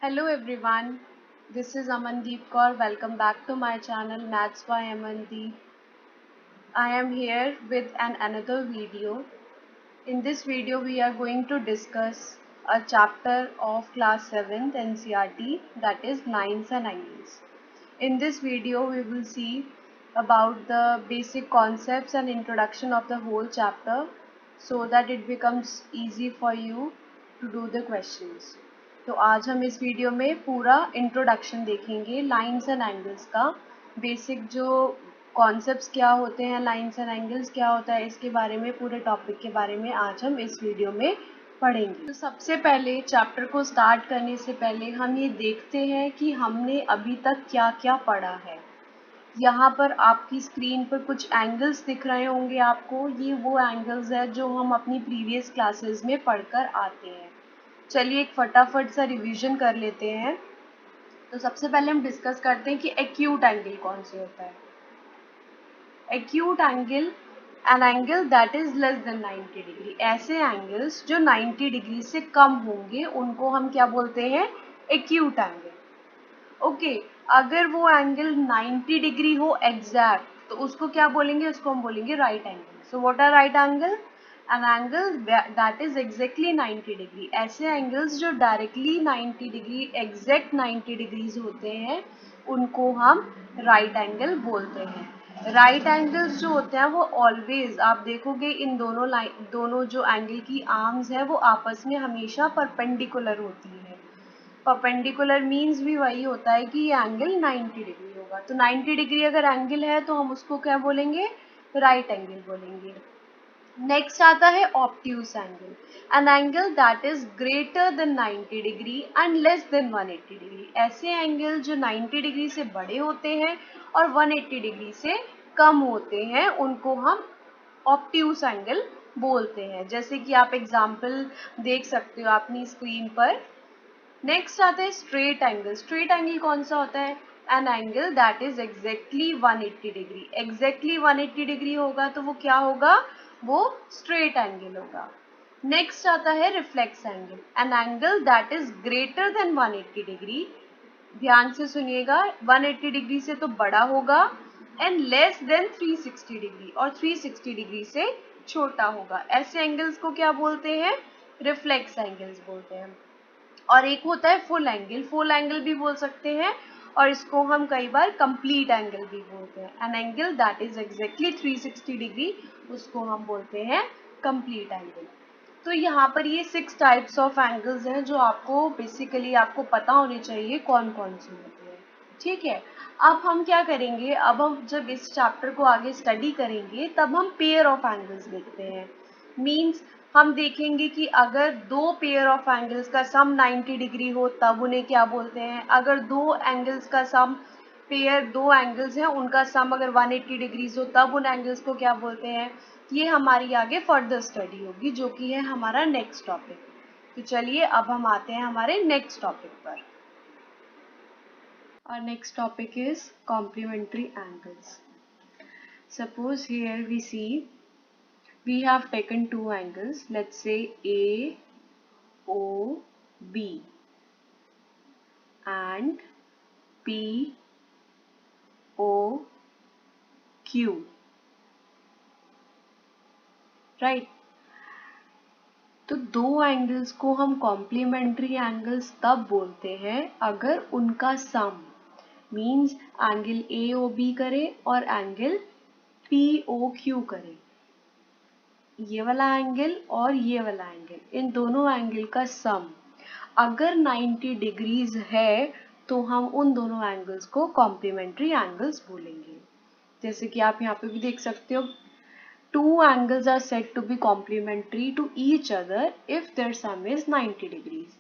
Hello everyone, this is Amandeep Kaur. Welcome back to my channel Maths by Amandeep. I am here with another video. In this video we are going to discuss a chapter of class 7th NCERT, that is lines and angles. In this video we will see about the basic concepts and introduction of the whole chapter so that it becomes easy for you to do the questions. तो आज हम इस video में पूरा introduction देखेंगे lines and angles का, basic जो concepts क्या होते हैं, लाइंस एंड एंगल्स क्या होता है, इसके बारे में, पूरे टॉपिक के बारे में आज हम इस वीडियो में पढ़ेंगे। तो सबसे पहले चैप्टर को स्टार्ट करने से पहले हम ये देखते हैं कि हमने अभी तक क्या क्या पढ़ा है। यहाँ पर आपकी स्क्रीन पर कुछ एंगल्स दिख रहे होंगे आपको, ये वो एंगल्स है जो हम अपनी प्रीवियस क्लासेस में पढ़कर आते हैं। चलिए एक फटाफट सा रिवीजन कर लेते हैं। तो सबसे पहले हम डिस्कस करते हैं कि एक्यूट एंगल कौन से होता है। Acute angle an angle that is less than 90 degree. ऐसे एंगल्स जो 90 डिग्री से कम होंगे उनको हम क्या बोलते हैं? Acute angle. ओके, अगर वो एंगल 90 डिग्री हो एग्जैक्ट तो उसको क्या बोलेंगे? उसको हम बोलेंगे right angle. So what are right angle? An angle that is exactly 90 degree. ऐसे एंगल्स जो डायरेक्टली 90 डिग्री, एग्जैक्ट 90 डिग्रीज होते हैं, उनको हम राइट एंगल बोलते हैं। राइट एंगल्स जो होते हैं वो ऑलवेज, आप देखोगे इन दोनों जो एंगल की आर्म्स है वो आपस में हमेशा परपेंडिकुलर होती है। परपेंडिकुलर मीन्स भी वही होता है कि ये एंगल 90 डिग्री होगा। तो 90 डिग्री अगर एंगल है तो हम उसको क्या बोलेंगे? राइट एंगल बोलेंगे। नेक्स्ट आता है obtuse angle, an angle that is greater than 90 degree and less than 180 degree. ऐसे एंगल जो 90 डिग्री से बड़े होते हैं और 180 डिग्री से कम होते हैं उनको हम ऑब्ट्यूस एंगल बोलते हैं। जैसे कि आप एग्जाम्पल देख सकते हो अपनी स्क्रीन पर। नेक्स्ट आता है स्ट्रेट एंगल। स्ट्रेट एंगल कौन सा होता है? N angle that is exactly 180 degree. Exactly 180 degree होगा तो वो क्या होगा? वो स्ट्रेट एंगल होगा। नेक्स्ट आता है reflex angle, an angle that is greater than 180 degree. ध्यान से सुनिएगा, 180 डिग्री से तो बड़ा होगा, एंड लेस देन 360 डिग्री, और 360 डिग्री से छोटा होगा। ऐसे एंगल्स को क्या बोलते हैं? रिफ्लेक्स एंगल्स बोलते हैं। और एक होता है फुल एंगल। फुल एंगल भी बोल सकते हैं और इसको हम कई बार कंप्लीट एंगल भी बोलते हैं। N angle that is exactly 360 degree, उसको हम बोलते हैं कंप्लीट एंगल। तो यहाँ पर ये 6 टाइप्स ऑफ एंगल्स हैं जो आपको बेसिकली आपको पता होने चाहिए कौन कौन से होते हैं। ठीक है, अब हम क्या करेंगे? अब हम जब इस चैप्टर को आगे स्टडी करेंगे तब हम पेयर ऑफ एंगल्स देखते हैं। मीन्स हम देखेंगे कि अगर दो पेयर ऑफ एंगल्स का सम 90 डिग्री हो तब उन्हें क्या बोलते हैं। अगर दो एंगल्स का सम, पेयर दो एंगल्स हैं उनका सम अगर 180 डिग्रीज हो तब उन एंगल्स को क्या बोलते हैं। ये हमारी आगे फर्दर स्टडी होगी जो कि है हमारा नेक्स्ट टॉपिक। तो चलिए अब हम आते हैं हमारे नेक्स्ट टॉपिक पर। Our next topic is complementary angles. Suppose here we see we have taken two angles, let's say A O B and P O Q, right? तो दो एंगल्स को हम कॉम्प्लीमेंट्री एंगल्स तब बोलते हैं अगर उनका sum, means angle A O B करे और एंगल पी ओ क्यू करे। ये वाला एंगल और ये वाला एंगल, इन दोनों एंगल का सम अगर 90 डिग्रीज है तो हम उन दोनों एंगल्स को कॉम्प्लीमेंट्री एंगल्स बोलेंगे। जैसे कि आप यहाँ पे भी देख सकते हो, two angles are said to be complementary to each other if their sum is 90 degrees.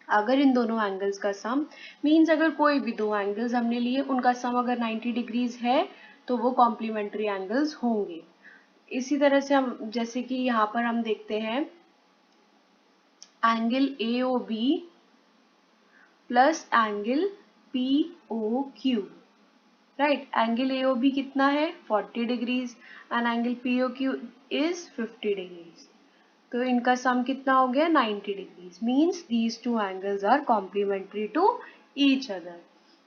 अगर इन दोनों एंगल्स का सम, मीन्स अगर कोई भी दो एंगल्स हमने लिए उनका सम अगर 90 डिग्रीज है तो वो कॉम्प्लीमेंट्री एंगल्स होंगे। इसी तरह से हम, जैसे कि यहाँ पर हम देखते हैं angle A O B plus angle P O Q, right. Angle A O B कितना है? 40 degrees and angle P O Q is 50 degrees. तो इनका सम कितना हो गया 90 degrees. Means these two angles are complementary to each other.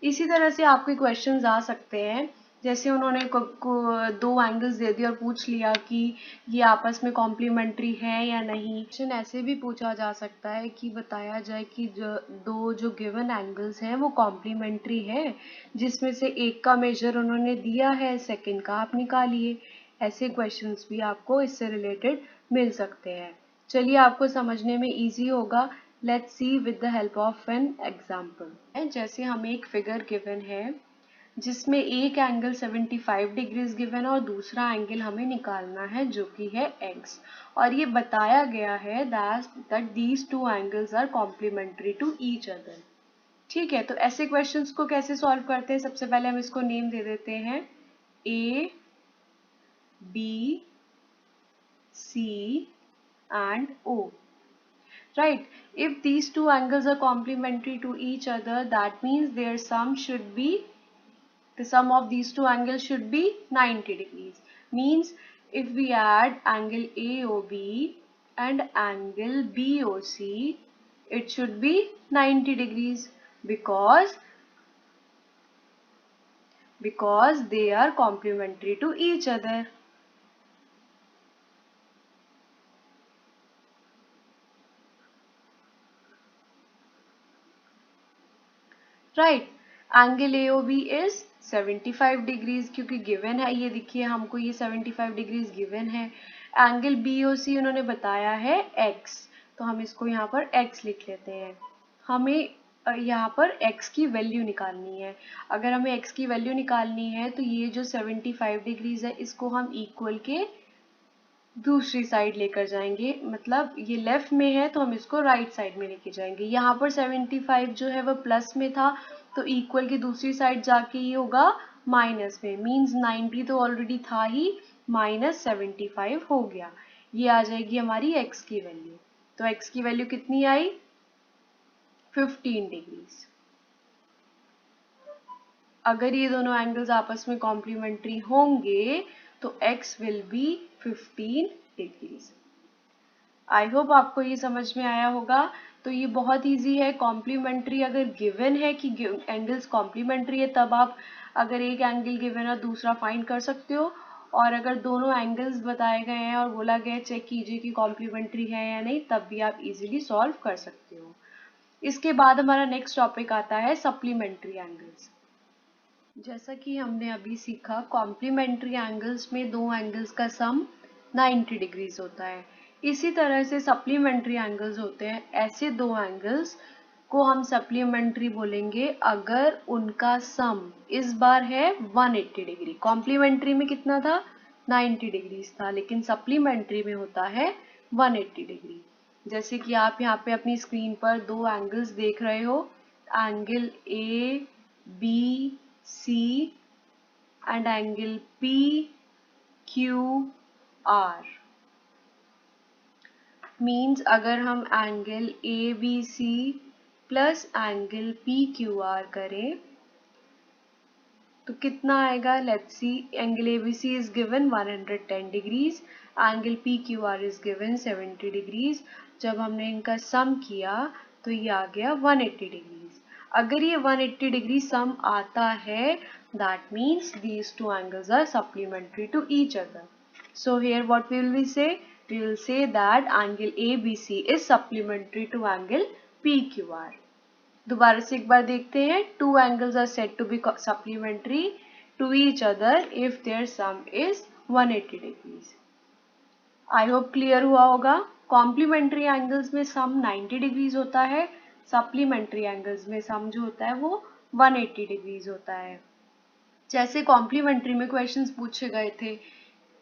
इसी तरह से आपके क्वेश्चंस आ सकते हैं, जैसे उन्होंने दो एंगल्स दे दिए और पूछ लिया कि ये आपस में कॉम्प्लीमेंट्री है या नहीं। क्वेश्चन ऐसे भी पूछा जा सकता है कि बताया जाए कि जो गिवन एंगल्स हैं वो कॉम्प्लीमेंट्री है, जिसमें से एक का मेजर उन्होंने दिया है, सेकंड का आप निकालिए। ऐसे क्वेश्चंस भी आपको इससे रिलेटेड मिल सकते हैं। चलिए आपको समझने में इजी होगा। Let's see with the help of an example. जैसे हमें एक फिगर गिवन है जिसमें एक एंगल 75 डिग्रीज गिवन है और दूसरा एंगल हमें निकालना है जो कि है x, और ये बताया गया है that these two angles are complementary to each other. ठीक है, तो ऐसे क्वेश्चंस को कैसे सॉल्व करते हैं? सबसे पहले हम इसको नेम दे देते हैं A, B, C and O. Right? If these two angles are complementary to each other, that means their sum should be, the sum of these two angles should be 90 degrees. Means if we add angle AOB and angle BOC, it should be 90 degrees because they are complementary to each other. Right, angle AOB is 75 degrees क्योंकि given है, ये देखिए हमको ये 75 degrees given है। Angle BOC उन्होंने बताया है x, तो हम इसको यहाँ पर x लिख लेते हैं। हमें यहाँ पर x की वैल्यू निकालनी है। अगर हमें x की वैल्यू निकालनी है तो ये जो 75 डिग्रीज है इसको हम इक्वल के दूसरी साइड लेकर जाएंगे, मतलब ये लेफ्ट में है तो हम इसको राइट साइड में लेके जाएंगे। यहाँ पर 75 जो है वो प्लस में था तो इक्वल की दूसरी साइड जाके ये होगा माइनस में। मींस 90 तो ऑलरेडी था ही, माइनस 75 हो गया। ये आ जाएगी हमारी x की वैल्यू। तो x की वैल्यू कितनी आई? 15 डिग्रीज। अगर ये दोनों एंगल्स आपस में कॉम्प्लीमेंट्री होंगे तो x will be 15 degrees. I hope आपको ये समझ में आया होगा। तो ये बहुत इजी है। कॉम्प्लीमेंट्री अगर गिवन है कि एंगल्स कॉम्प्लीमेंट्री है तब आप अगर एक एंगल गिवन है दूसरा फाइंड कर सकते हो, और अगर दोनों एंगल्स बताए गए हैं और बोला गया है चेक कीजिए कि कॉम्प्लीमेंट्री है या नहीं, तब भी आप इजीली सॉल्व कर सकते हो। इसके बाद हमारा नेक्स्ट टॉपिक आता है सप्लीमेंट्री एंगल्स। जैसा कि हमने अभी सीखा, कॉम्प्लीमेंट्री एंगल्स में दो एंगल्स का सम 90 डिग्रीज होता है। इसी तरह से सप्लीमेंट्री एंगल्स होते हैं, ऐसे दो एंगल्स को हम सप्लीमेंट्री बोलेंगे अगर उनका सम इस बार है 180 डिग्री। कॉम्प्लीमेंट्री में कितना था? 90 डिग्रीज था, लेकिन सप्लीमेंट्री में होता है 180 डिग्री। जैसे कि आप यहाँ पे अपनी स्क्रीन पर दो एंगल्स देख रहे हो, angle ABC and angle PQR। Means अगर हम angle ABC plus angle PQR करें तो कितना आएगा? Let's see, angle ABC is given 110 degrees, angle PQR is given 70 degrees. जब हमने इनका सम किया तो ये आ गया 180 डिग्रीज। अगर ये 180 डिग्री सम आता है, that means these two angles are supplementary to each other. So here what we will say? We will say that angle ABC is supplementary to angle PQR. दोबारा से एक बार देखते हैं। Two angles are said to be supplementary to each other if their sum is 180 degrees. I hope clear हुआ होगा। Complementary angles में सम 90 degrees होता है, सप्लीमेंट्री एंगल्स में सम जो होता है वो 180 डिग्रीज होता है। जैसे कॉम्प्लीमेंट्री में क्वेश्चंस पूछे गए थे,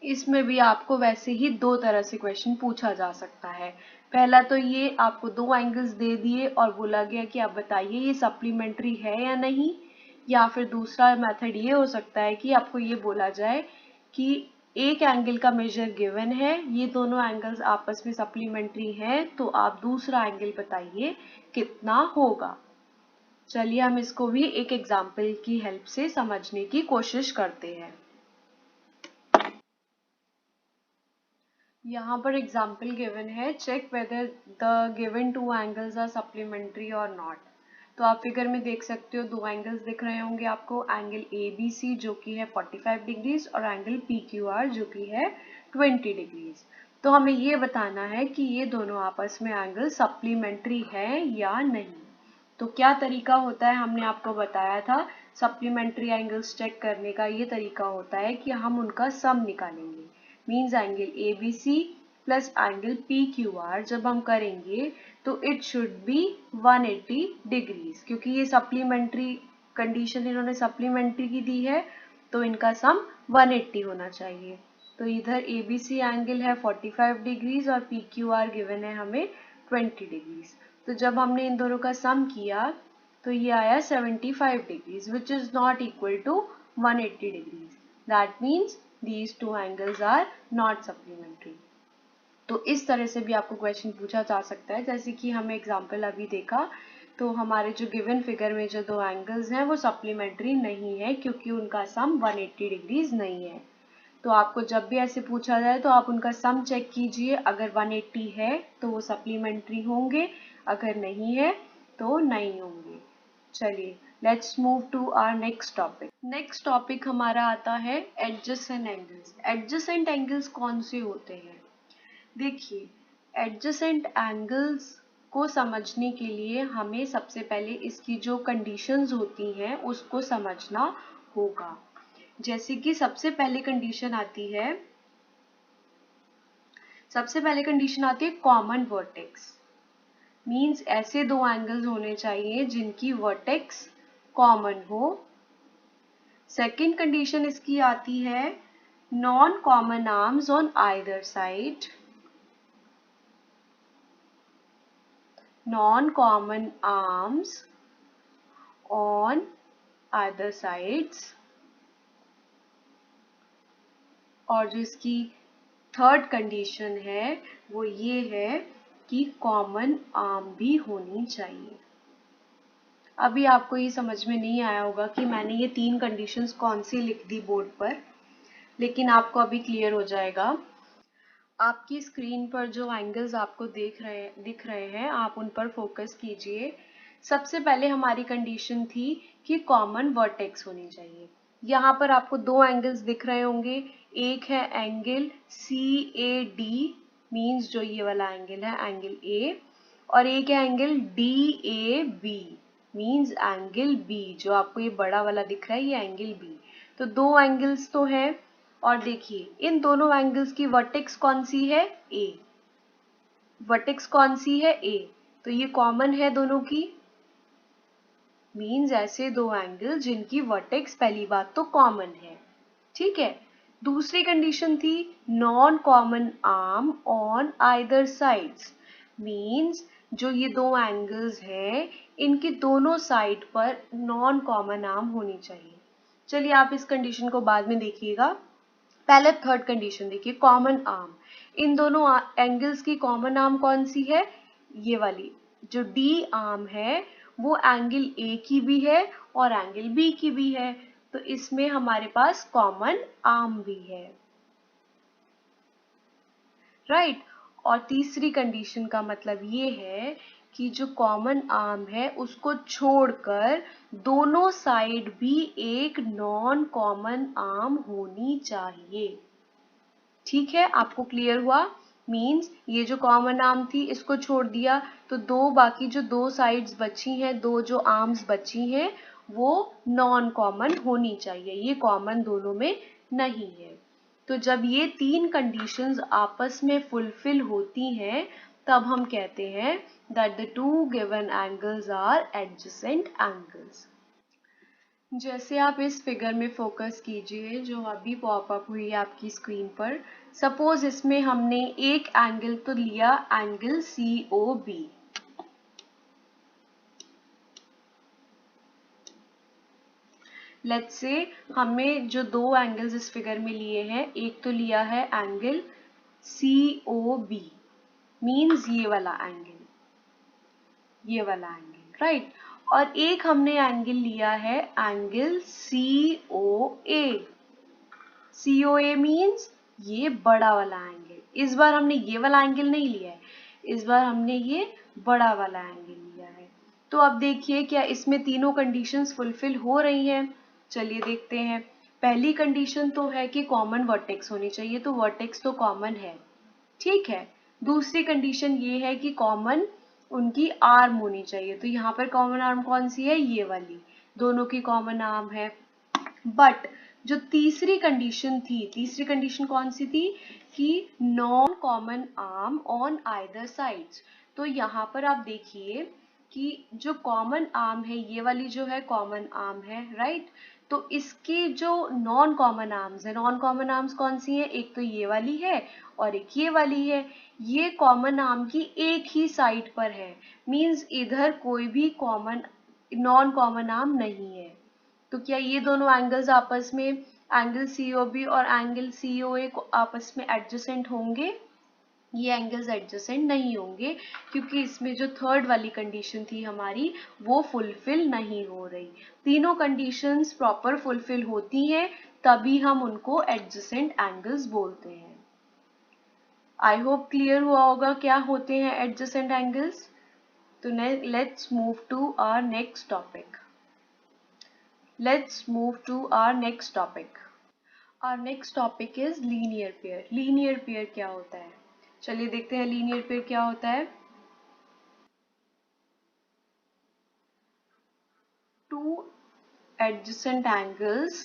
इसमें भी आपको वैसे ही दो तरह से क्वेश्चन पूछा जा सकता है। पहला तो ये आपको दो एंगल्स दे दिए और बोला गया कि आप बताइए ये सप्लीमेंट्री है या नहीं, या फिर दूसरा मेथड ये हो सकता है कि आपको ये बोला जाए कि एक एंगल का मेजर गिवन है, ये दोनों एंगल्स आपस में सप्लीमेंट्री हैं, तो आप दूसरा एंगल बताइए कितना होगा। चलिए हम इसको भी एक एग्जाम्पल की हेल्प से समझने की कोशिश करते हैं। यहाँ पर एग्जाम्पल गिवन है, check whether the given two angles are supplementary और नॉट। तो आप फिगर में देख सकते हो दो एंगल्स दिख रहे होंगे आपको, एंगल ए बी सी जो कि है 45 डिग्रीज और एंगल पी क्यू आर जो कि है 20 डिग्रीज। तो हमें ये बताना है कि ये दोनों आपस में एंगल सप्लीमेंट्री है या नहीं। तो क्या तरीका होता है, हमने आपको बताया था सप्लीमेंट्री एंगल्स चेक करने का ये तरीका होता है कि हम उनका सम निकालेंगे। Means angle A B C plus angle P Q R जब हम करेंगे तो इट शुड बी 180 डिग्रीज, क्योंकि ये सप्लीमेंट्री कंडीशन इन्होंने सप्लीमेंट्री की दी है तो इनका सम 180 होना चाहिए। तो इधर ए बी सी एंगल है 45 डिग्रीज और पी क्यू आर गिवन है हमें 20 डिग्रीज। तो जब हमने इन दोनों का सम किया तो ये आया 75 degrees which is not equal to 180 degrees. That means these two angles are not supplementary। तो इस तरह से भी आपको क्वेश्चन पूछा जा सकता है, जैसे कि हमें एग्जांपल अभी देखा तो हमारे जो गिवन फिगर में जो दो एंगल्स हैं वो सप्लीमेंट्री नहीं है क्योंकि उनका सम 180 डिग्रीज नहीं है। तो आपको जब भी ऐसे पूछा जाए तो आप उनका सम चेक कीजिए, अगर 180 है तो वो सप्लीमेंट्री होंगे, अगर नहीं है तो नहीं होंगे। चलिए let's move to our next topic. Next topic हमारा आता है एडजेसेंट एंगल्स। एडजेसेंट एंगल्स कौन से होते हैं? देखिए, एडजेसेंट एंगल्स को समझने के लिए हमें सबसे पहले इसकी जो कंडीशंस होती हैं उसको समझना होगा। जैसे कि सबसे पहले कंडीशन आती है कॉमन वर्टेक्स। मीन्स ऐसे दो एंगल्स होने चाहिए जिनकी वर्टेक्स कॉमन हो। सेकेंड कंडीशन इसकी आती है non common arms on either side. Non common arms on either sides. और जो इसकी थर्ड कंडीशन है वो ये है कि कॉमन आर्म भी होनी चाहिए। अभी आपको ये समझ में नहीं आया होगा कि मैंने ये तीन कंडीशंस कौन सी लिख दी बोर्ड पर, लेकिन आपको अभी क्लियर हो जाएगा। आपकी स्क्रीन पर जो एंगल्स आपको दिख रहे हैं आप उन पर फोकस कीजिए। सबसे पहले हमारी कंडीशन थी कि कॉमन वर्टेक्स होनी चाहिए। यहाँ पर आपको दो एंगल्स दिख रहे होंगे, एक है angle C A D, means जो ये वाला एंगल है एंगल ए, और एक है angle D A B, means angle B. जो आपको ये बड़ा वाला दिख रहा है ये एंगल बी। तो दो एंगल्स तो हैं, और देखिए इन दोनों एंगल्स की वर्टेक्स कौन सी है? ए। वर्टेक्स कौन सी है? ए। तो ये कॉमन है दोनों की, मीन्स ऐसे दो एंगल जिनकी वर्टेक्स पहली बात तो कॉमन है। ठीक है। दूसरी कंडीशन थी non common arm on either sides. Means जो ये दो एंगल्स हैं इनकी दोनों साइड पर नॉन कॉमन आर्म होनी चाहिए। चलिए आप इस कंडीशन को बाद में देखिएगा, पहले थर्ड कंडीशन देखिए कॉमन आर्म। इन दोनों एंगल्स की कॉमन आर्म कौन सी है? ये वाली जो डी आर्म है वो एंगल ए की भी है और एंगल बी की भी है, तो इसमें हमारे पास कॉमन आर्म भी है। राइट। और तीसरी कंडीशन का मतलब ये है कि जो कॉमन आर्म है उसको छोड़कर दोनों साइड भी एक नॉन कॉमन आर्म होनी चाहिए। ठीक है, आपको क्लियर हुआ? मीन्स ये जो कॉमन आर्म थी इसको छोड़ दिया तो दो बाकी जो दो साइड्स बची हैं, दो जो आर्म्स बची हैं वो नॉन कॉमन होनी चाहिए, ये कॉमन दोनों में नहीं है। तो जब ये तीन कंडीशंस आपस में फुलफिल होती हैं तब हम कहते हैं that the two given angles are adjacent angles. जैसे आप इस फिगर में फोकस कीजिए जो अभी पॉपअप हुई है आपकी स्क्रीन पर। सपोज इसमें हमने एक एंगल तो लिया angle C O B. Let's say हमें जो दो एंगल्स इस फिगर में लिए हैं, एक तो लिया है angle C O B, means ये वाला एंगल, राइट। और एक हमने एंगल लिया है एंगल सी ओ ए। सी ओ ए मीन्स ये बड़ा वाला एंगल। इस बार हमने ये वाला एंगल नहीं लिया है, इस बार हमने ये बड़ा वाला एंगल लिया है। तो अब देखिए क्या इसमें तीनों कंडीशंस फुलफिल हो रही हैं। चलिए देखते हैं। पहली कंडीशन तो है कि कॉमन वर्टेक्स होनी चाहिए, तो वर्टेक्स तो कॉमन है, ठीक है। दूसरी कंडीशन ये है कि कॉमन उनकी आर्म होनी चाहिए, तो यहाँ पर कॉमन आर्म कौन सी है, ये वाली, दोनों की कॉमन आर्म है। बट जो तीसरी कंडीशन थी, तीसरी कंडीशन कौन सी थी कि non common arm on either sides. तो यहाँ पर आप देखिए कि जो कॉमन आर्म है, ये वाली जो है कॉमन आर्म है, राइट। तो इसकी जो नॉन कॉमन आर्म्स है, नॉन कॉमन आर्म्स कौन सी है, एक तो ये वाली है और एक ये वाली है। ये कॉमन आर्म की एक ही साइड पर है, मींस इधर कोई भी कॉमन नॉन कॉमन आर्म नहीं है। तो क्या ये दोनों एंगल्स आपस में, एंगल COB और एंगल COA को आपस में एडजेसेंट होंगे? ये एंगल्स एडजेसेंट नहीं होंगे, क्योंकि इसमें जो थर्ड वाली कंडीशन थी हमारी वो फुलफिल नहीं हो रही। तीनों कंडीशंस प्रॉपर फुलफिल होती हैं तभी हम उनको एडजेसेंट एंगल्स बोलते हैं। आई होप क्लियर हुआ होगा क्या होते हैं एडजेसेंट एंगल्स। तो let's move to our next topic. Let's move to our next topic. Our next topic is linear pair. Linear pair क्या होता है? चलिए देखते हैं linear pair क्या होता है। Two adjacent angles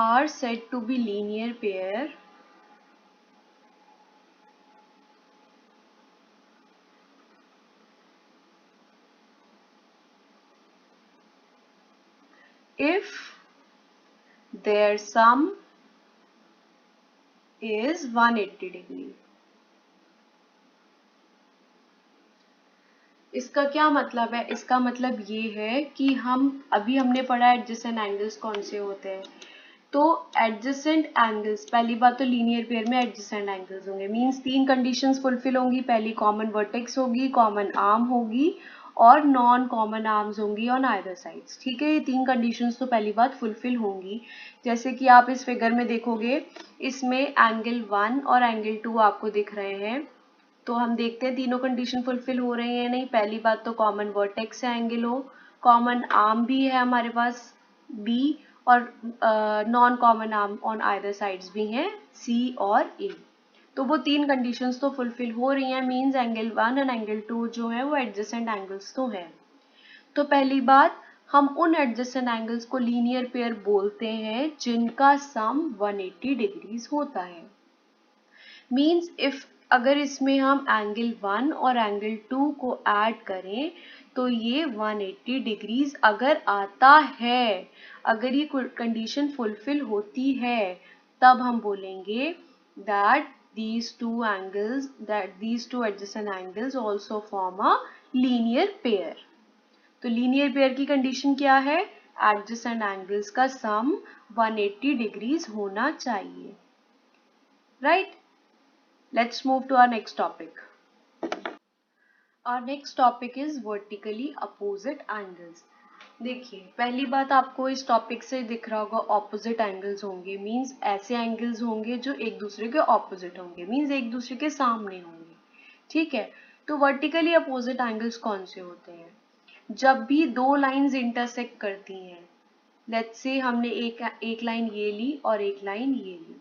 are said to be linear pair if their sum is 180 degree. इसका क्या मतलब है? इसका मतलब ये है कि हमने पढ़ा एडजेसेंट एंगल्स कौन से होते हैं। तो एडजेसेंट एंगल्स, पहली बात तो लीनियर पेयर में एडजेसेंट एंगल्स होंगे, मींस तीन कंडीशंस फुलफिल होंगी। पहली कॉमन वर्टेक्स होगी, कॉमन आर्म होगी और नॉन कॉमन आर्म्स होंगी ऑन आइदर साइड्स, ठीक है। ये तीन कंडीशंस तो पहली बात फुलफिल होंगी। जैसे कि आप इस फिगर में देखोगे, इसमें एंगल 1 और एंगल 2 आपको दिख रहे हैं। तो हम देखते हैं तीनों कंडीशन फुलफिल हो रहे हैं नहीं। पहली बात तो कॉमन वर्टेक्स है एंगल हो, कॉमन आर्म भी है हमारे पास B, और non common arm on either sides भी हैं C और A। तो वो तीन कंडीशंस तो फुलफिल हो रही हैं, मींस एंगल 1 और एंगल 2 जो है वो एडजेसेंट एंगल्स तो है। तो पहली बात, हम उन एडजेसेंट एंगल्स को लीनियर पेयर बोलते हैं जिनका सम 180 डिग्रीज होता है। मीन्स इफ अगर इसमें हम एंगल 1 और एंगल 2 को ऐड करें तो ये 180 डिग्रीज अगर आता है, अगर ये कंडीशन फुलफिल होती है, तब हम बोलेंगे that these two adjacent angles also form a linear pair. तो लीनियर पेयर की कंडीशन क्या है? एडजेसेंट एंगल्स का सम 180 डिग्रीज होना चाहिए, right. Let's move to our next topic. Our next topic is vertically opposite angles. देखिए पहली बात आपको इस टॉपिक से दिख रहा होगा, ऑपोजिट एंगल्स होंगे, मींस ऐसे एंगल्स होंगे जो एक दूसरे के ऑपोजिट होंगे, मींस एक दूसरे के सामने होंगे, ठीक है। तो वर्टिकली अपोजिट एंगल्स कौन से होते हैं? जब भी दो लाइंस इंटरसेक्ट करती हैं, लेट्स से हमने एक लाइन ये ली और एक लाइन ये ली,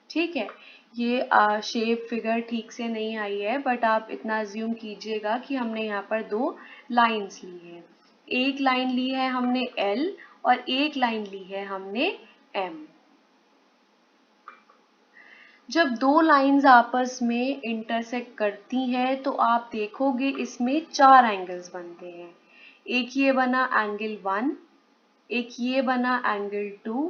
ठीक है। ये शेप फिगर ठीक से नहीं आई है, बट आप इतना अज्यूम कीजिएगा कि हमने यहाँ पर दो लाइंस ली है। एक लाइन ली है हमने L और एक लाइन ली है हमने M। जब दो लाइंस आपस में इंटरसेक्ट करती हैं तो आप देखोगे इसमें चार एंगल्स बनते हैं। एक ये बना एंगल 1, एक ये बना एंगल 2,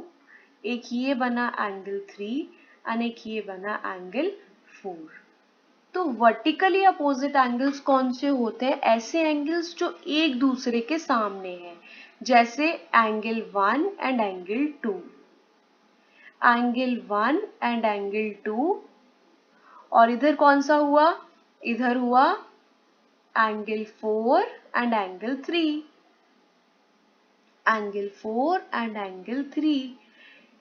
एक ये बना एंगल 3 और एक ये बना एंगल 4। तो वर्टिकली अपोजिट एंगल्स कौन से होते हैं? ऐसे एंगल्स जो एक दूसरे के सामने हैं, जैसे angle 1 and angle 2, angle 1 and angle 2, और इधर कौन सा हुआ? इधर हुआ angle 4 and angle 3। Angle 4 and angle 3।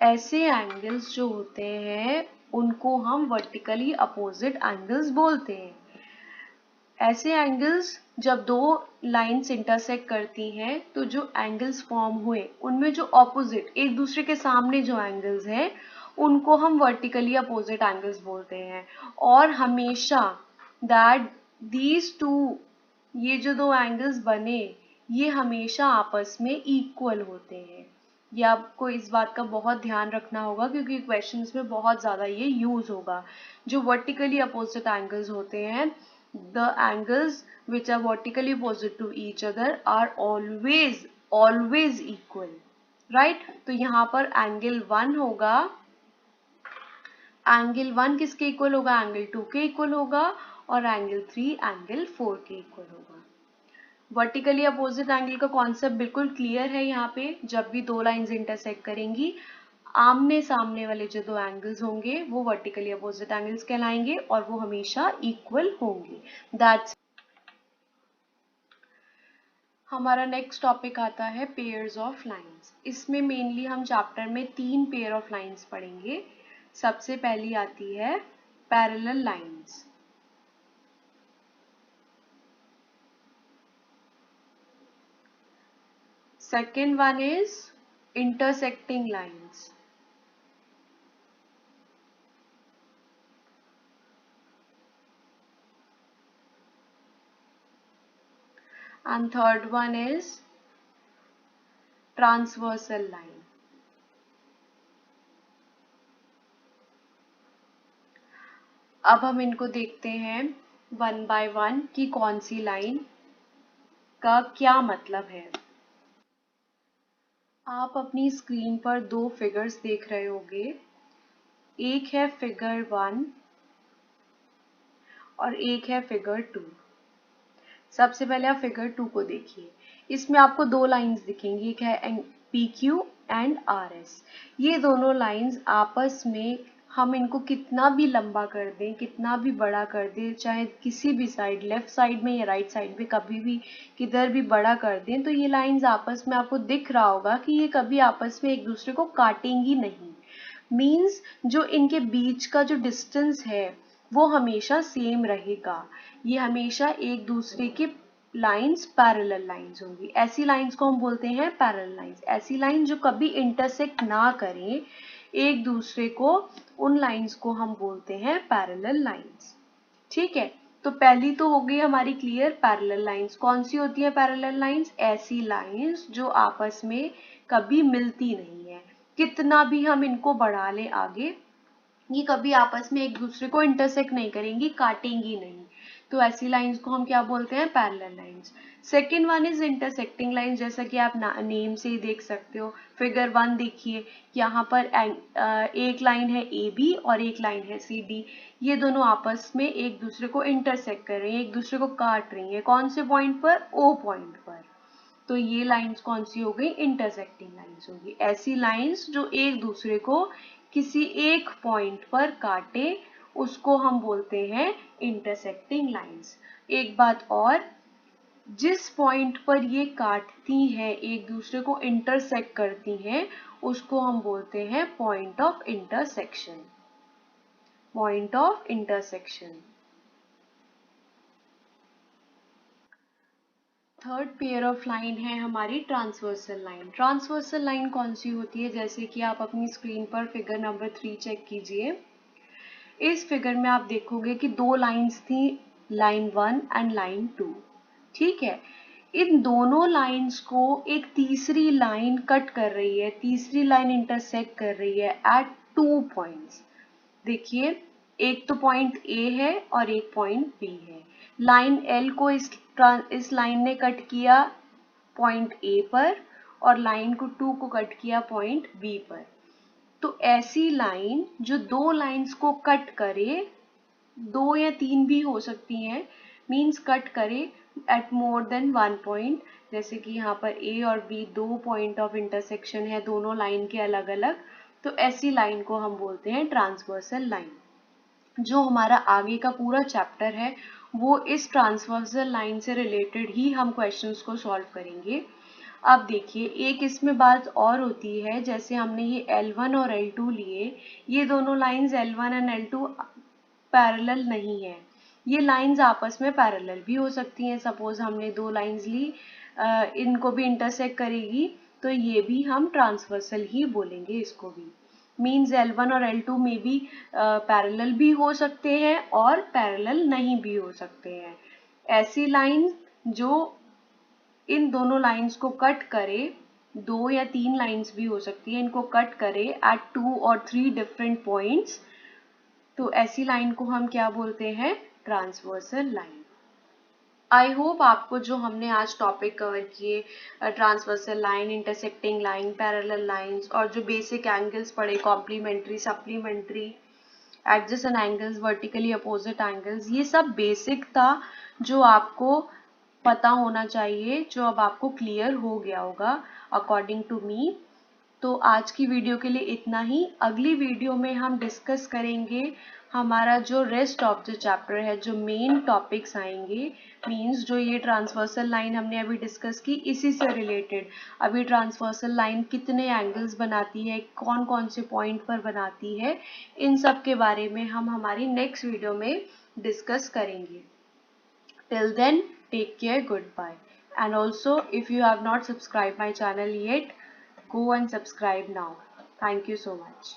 ऐसे एंगल्स जो होते हैं उनको हम वर्टिकली अपोजिट एंगल्स बोलते हैं। ऐसे एंगल्स जब दो लाइंस इंटरसेक्ट करती हैं तो जो एंगल्स फॉर्म हुए उनमें जो ऑपोजिट एक दूसरे के सामने जो एंगल्स हैं उनको हम वर्टिकली अपोजिट एंगल्स बोलते हैं। और हमेशा दैट दीज टू, ये जो दो एंगल्स बने ये हमेशा आपस में इक्वल होते हैं। ये आपको इस बात का बहुत ध्यान रखना होगा क्योंकि क्वेश्चंस में बहुत ज़्यादा ये यूज होगा। जो वर्टिकली अपोजिट एंगल्स होते हैं, the angles which are vertically opposite to each other are always equal, right? तो यहाँ पर एंगल 1 होगा, एंगल 1 किसके इक्वल होगा? एंगल 2 के इक्वल होगा, और एंगल 3 एंगल 4 के इक्वल होगा। वर्टिकली अपोजिट एंगल का कॉन्सेप्ट बिल्कुल क्लियर है। यहाँ पे जब भी दो लाइंस इंटरसेक्ट करेंगी, आमने सामने वाले जो दो एंगल्स होंगे वो वर्टिकली अपोजिट एंगल्स कहलाएंगे और वो हमेशा इक्वल होंगे। दैट्स हमारा नेक्स्ट टॉपिक आता है पेयर्स ऑफ लाइंस। इसमें मेनली हम चैप्टर में 3 पेयर ऑफ लाइंस पढ़ेंगे। सबसे पहली आती है parallel lines. Second one is intersecting lines. And third one is transversal line. अब हम इनको देखते हैं वन बाय वन कि कौन सी लाइन का क्या मतलब है। आप अपनी स्क्रीन पर दो फिगर्स देख रहे होंगे, एक है फिगर 1 और एक है फिगर 2। सबसे पहले आप फिगर 2 को देखिए। इसमें आपको दो लाइंस दिखेंगी, एक है PQ एंड RS। ये दोनों लाइंस आपस में हम इनको कितना भी लंबा कर दें, कितना भी बड़ा कर दें, चाहे किसी भी साइड, लेफ्ट साइड में या राइट साइड में, कभी भी किधर भी बड़ा कर दें, तो ये लाइंस आपस में आपको दिख रहा होगा कि ये कभी आपस में एक दूसरे को काटेंगी नहीं। मीन्स जो इनके बीच का जो डिस्टेंस है वो हमेशा सेम रहेगा। ये हमेशा एक दूसरे के लाइंस पैरेलल लाइंस होंगी। ऐसी लाइंस को हम बोलते हैं पैरेलल लाइंस। ऐसी लाइन जो कभी इंटरसेक्ट ना करें एक दूसरे को, उन लाइंस को हम बोलते हैं पैरेलल लाइंस। ठीक है, तो पहली तो हो गई हमारी क्लियर पैरेलल लाइंस। कौन सी होती है पैरेलल लाइंस? ऐसी लाइंस जो आपस में कभी मिलती नहीं है, कितना भी हम इनको बढ़ा लें आगे, ये कभी आपस में एक दूसरे को इंटरसेक्ट नहीं करेंगी, काटेंगी नहीं। तो ऐसी लाइंस को हम क्या बोलते हैं? Parallel lines. Second one is intersecting lines. जैसा कि आप नेम से ही देख सकते हो। फिगर 1 देखिए, यहाँ पर एक लाइन है AB और एक लाइन है CD। ये दोनों आपस में एक दूसरे को इंटरसेक्ट कर रही हैं, एक दूसरे को काट रही हैं। कौन से पॉइंट पर? O पॉइंट पर। तो ये लाइंस कौन सी हो गई? इंटरसेक्टिंग लाइंस होगी। ऐसी लाइंस जो एक दूसरे को किसी एक पॉइंट पर काटे उसको हम बोलते हैं इंटरसेक्टिंग लाइंस। एक बात और, जिस पॉइंट पर ये काटती हैं, एक दूसरे को इंटरसेक्ट करती हैं, उसको हम बोलते हैं point of intersection. Point of intersection. Third pair of line है हमारी ट्रांसवर्सल लाइन। ट्रांसवर्सल लाइन कौन सी होती है? जैसे कि आप अपनी स्क्रीन पर फिगर नंबर 3 चेक कीजिए। इस फिगर में आप देखोगे कि दो लाइंस थी, लाइन 1 एंड लाइन 2। ठीक है, इन दोनों लाइंस को एक तीसरी लाइन कट कर रही है, तीसरी लाइन इंटरसेक्ट कर रही है एट 2 पॉइंट्स। देखिए, एक तो पॉइंट A है और एक पॉइंट B है। लाइन L को इस लाइन ने कट किया पॉइंट A पर और लाइन को 2 को कट किया पॉइंट B पर। तो ऐसी लाइन जो दो लाइंस को कट करे, 2 या 3 भी हो सकती हैं, मीन्स कट करे एट मोर देन 1 पॉइंट। जैसे कि यहाँ पर A और B दो पॉइंट ऑफ इंटरसेक्शन है, दोनों लाइन के अलग अलग। तो ऐसी लाइन को हम बोलते हैं ट्रांसवर्सल लाइन। जो हमारा आगे का पूरा चैप्टर है वो इस ट्रांसवर्सल लाइन से रिलेटेड ही हम क्वेश्चंस को सॉल्व करेंगे। अब देखिए एक इसमें बात और होती है, जैसे हमने ये L1 और L2 लिए, ये दोनों lines L1 and L2 parallel नहीं है। ये लाइंस आपस में पैरेलल भी हो सकती हैं। सपोज हमने दो लाइंस ली, इनको भी इंटरसेक्ट करेगी, तो ये भी हम ट्रांसवर्सल ही बोलेंगे इसको भी। मीन्स L1 और L2 में भी पैरेलल भी हो सकते हैं और पैरेलल नहीं भी हो सकते हैं। ऐसी लाइन जो इन दोनों लाइंस को कट करे, 2 या 3 लाइंस भी हो सकती है, इनको कट करे एट 2 और 3 डिफरेंट पॉइंट्स, तो ऐसी लाइन को हम क्या बोलते हैं? Transversal line. आई होप आपको जो हमने आज टॉपिक कवर किए, transversal line, intersecting line, parallel lines और जो बेसिक एंगल्स पढ़े, complementary, supplementary, adjacent angles, vertically opposite angles, ये सब बेसिक था जो आपको पता होना चाहिए, जो अब आपको क्लियर हो गया होगा अकॉर्डिंग टू मी। तो आज की वीडियो के लिए इतना ही। अगली वीडियो में हम डिस्कस करेंगे हमारा जो रेस्ट ऑफ द चैप्टर है, जो मेन टॉपिक्स आएंगे, मींस जो ये ट्रांसवर्सल लाइन हमने अभी डिस्कस की, इसी से रिलेटेड अभी ट्रांसवर्सल लाइन कितने एंगल्स बनाती है, कौन कौन से पॉइंट पर बनाती है, इन सब के बारे में हम हमारी नेक्स्ट वीडियो में डिस्कस करेंगे। Till then, take care, goodbye. And also, if you have not subscribed my channel yet, go and subscribe now. Thank you so much.